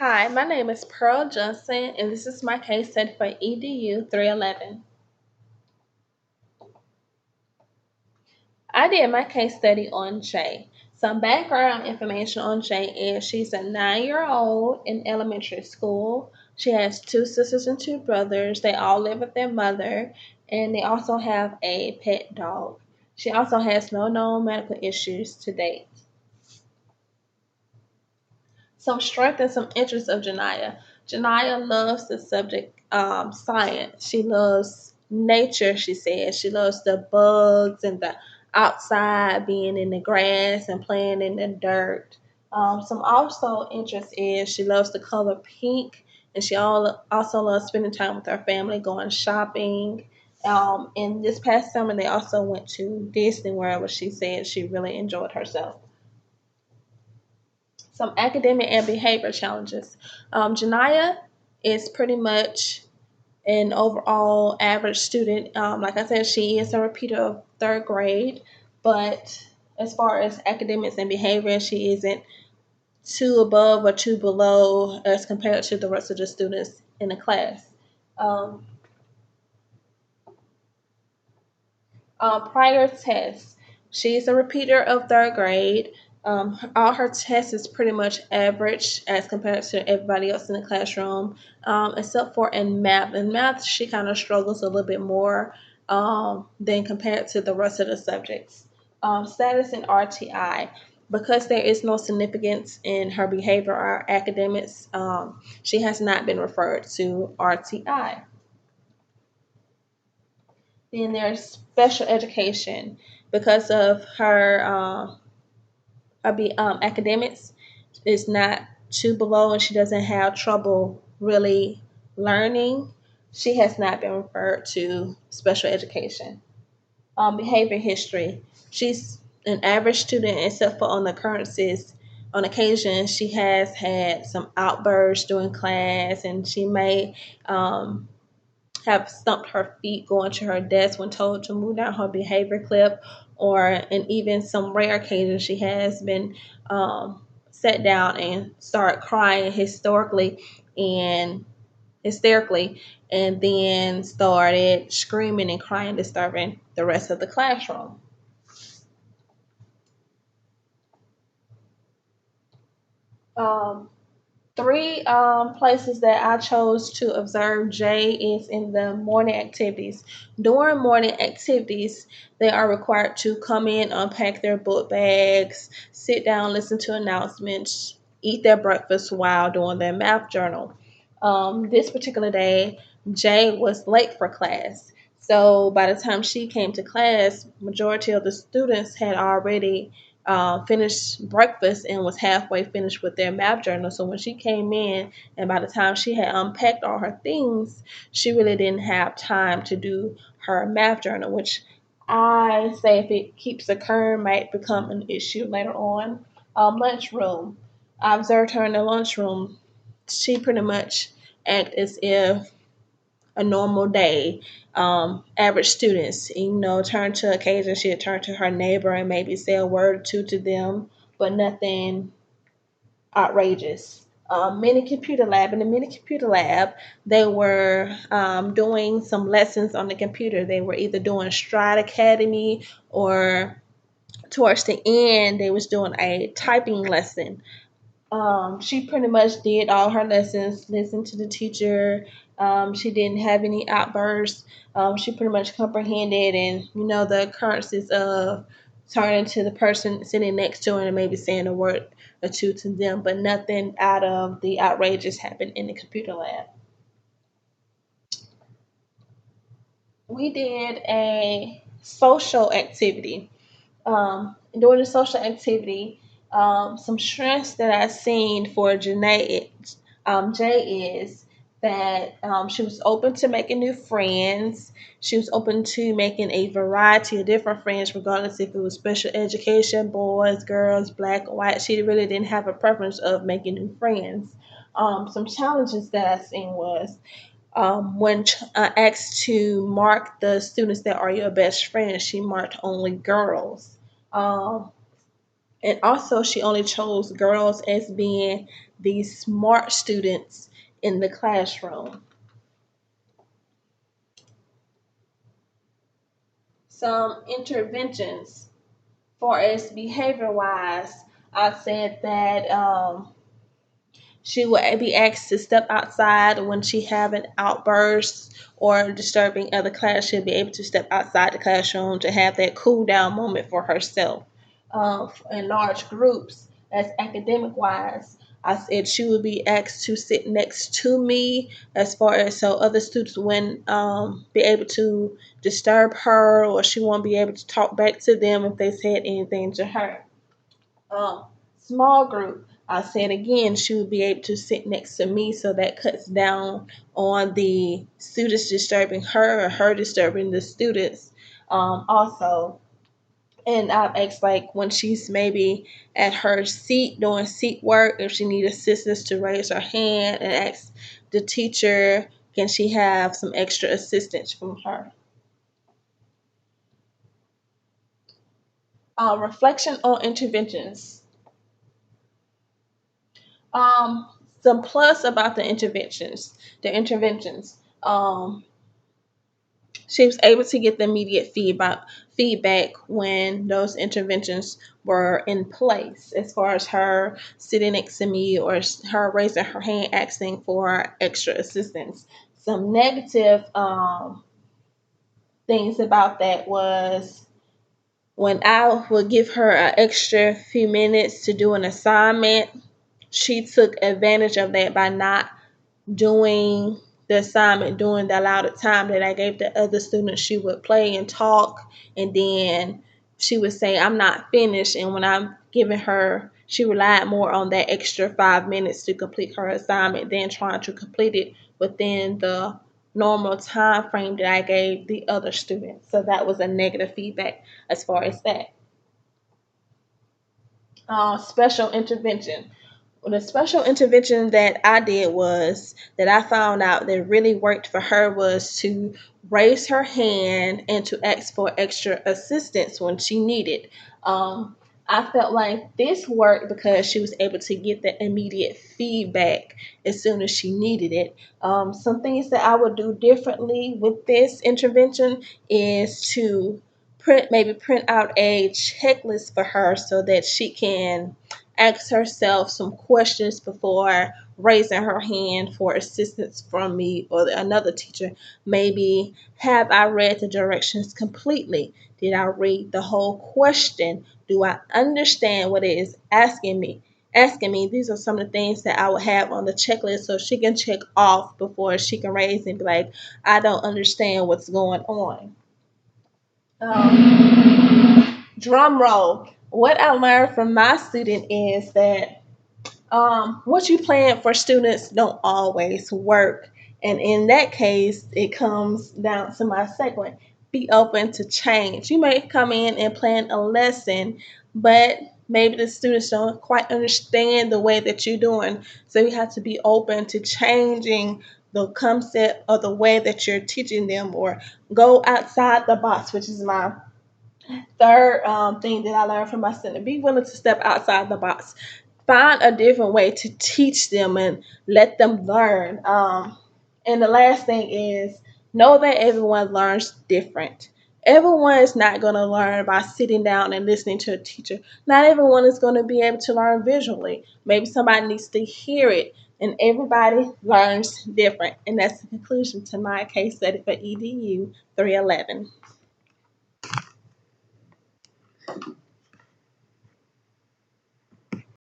Hi, my name is Pearl Johnson, and this is my case study for EDU 311. I did my case study on Jay. Some background information on Jay is she's a 9-year-old in elementary school. She has two sisters and two brothers. They all live with their mother, and they also have a pet dog. She also has no known medical issues to date. Some strength and some interests of Janiyah. Janiyah loves the subject science. She loves nature, she says. She loves the bugs and the outside, being in the grass and playing in the dirt. Some also interest is she loves the color pink, and she also loves spending time with her family, going shopping. And this past summer, they also went to Disney World, where she said she really enjoyed herself. Some academic and behavior challenges. Janiyah is pretty much an overall average student. Like I said, she is a repeater of third grade, but as far as academics and behavior, she isn't too above or too below as compared to the rest of the students in the class. Um, Prior tests. She's a repeater of third grade. All her tests is pretty much average as compared to everybody else in the classroom, except for in math. In math, she kind of struggles a little bit more than compared to the rest of the subjects. Status in RTI. Because there is no significance in her behavior or academics, she has not been referred to RTI. Then there's special education because of her academics is not too below, and she doesn't have trouble really learning. She has not been referred to special education. Behavior history. She's an average student except for on the occurrences. On occasion, she has had some outbursts during class, and she may have stumped her feet going to her desk when told to move down her behavior clip, or and even some rare occasions she has been sat down and start crying and hysterically, and then started screaming and crying, disturbing the rest of the classroom. Um, Three places that I chose to observe Jay is in the morning activities. During morning activities, they are required to come in, unpack their book bags, sit down, listen to announcements, eat their breakfast while doing their math journal. This particular day, Jay was late for class. So by the time she came to class, majority of the students had already finished breakfast and was halfway finished with their math journal. So when she came in, and by the time she had unpacked all her things, she really didn't have time to do her math journal, which I say if it keeps occurring might become an issue later on. Lunchroom. I observed her in the lunchroom. She pretty much act as if a normal day, average students, turn to occasion, she'd turn to her neighbor and maybe say a word or two to them, but nothing outrageous. Mini computer lab. In the mini computer lab, they were doing some lessons on the computer. They were either doing Stride Academy, or towards the end, they was doing a typing lesson. She pretty much did all her lessons, listened to the teacher. She didn't have any outbursts. She pretty much comprehended, and the occurrences of turning to the person sitting next to her and maybe saying a word or two to them, but nothing out of the outrageous happened in the computer lab. We did a social activity. During the social activity, some strengths that I seen for Jay is that she was open to making new friends. She was open to making a variety of different friends, regardless if it was special education, boys, girls, black, or white. She really didn't have a preference of making new friends. Some challenges that I seen was when asked to mark the students that are your best friends, she marked only girls. Um, And also, she only chose girls as being the smart students in the classroom. Some interventions, for as behavior wise, I said that she would be asked to step outside when she having outbursts or disturbing other class. She'll be able to step outside the classroom to have that cool down moment for herself. In large groups, as academic wise, I said she would be asked to sit next to me, as far as so other students wouldn't be able to disturb her, or she won't be able to talk back to them if they said anything to her. um, Small group, I said again, she would be able to sit next to me, so that cuts down on the students disturbing her or her disturbing the students. Also, and I've asked like when she's maybe at her seat doing seat work, if she needs assistance to raise her hand and ask the teacher, can she have some extra assistance from her? Reflection on interventions. Um, some plus about the interventions. She was able to get the immediate feedback when those interventions were in place, as far as her sitting next to me or her raising her hand asking for extra assistance. Some negative things about that was when I would give her an extra few minutes to do an assignment, she took advantage of that by not doing the assignment during the allotted time that I gave the other students. She would play and talk, and then she would say, I'm not finished. And when I'm giving her, she relied more on that extra 5 minutes to complete her assignment than trying to complete it within the normal time frame that I gave the other students. So that was a negative feedback as far as that. Special intervention. Well, the special intervention that I did was that I found out that really worked for her was to raise her hand and to ask for extra assistance when she needed. Um, I felt like this worked because she was able to get the immediate feedback as soon as she needed it. Some things that I would do differently with this intervention is to print out a checklist for her so that she can ask herself some questions before raising her hand for assistance from me or another teacher. Maybe, have I read the directions completely? Did I read the whole question? Do I understand what it is asking me? Asking me, these are some of the things that I would have on the checklist so she can check off before she can raise and be like, I don't understand what's going on. Drum roll. What I learned from my student is that what you plan for students don't always work. And in that case, it comes down to my second one. Be open to change. You may come in and plan a lesson, but maybe the students don't quite understand the way that you're doing. So you have to be open to changing the concept or the way that you're teaching them, or go outside the box, which is my third thing that I learned from my student. Be willing to step outside the box. Find a different way to teach them and let them learn. And the last thing is, know that everyone learns different. Everyone is not going to learn by sitting down and listening to a teacher. Not everyone is going to be able to learn visually. Maybe somebody needs to hear it, and everybody learns different. And that's the conclusion to my case study for EDU 311.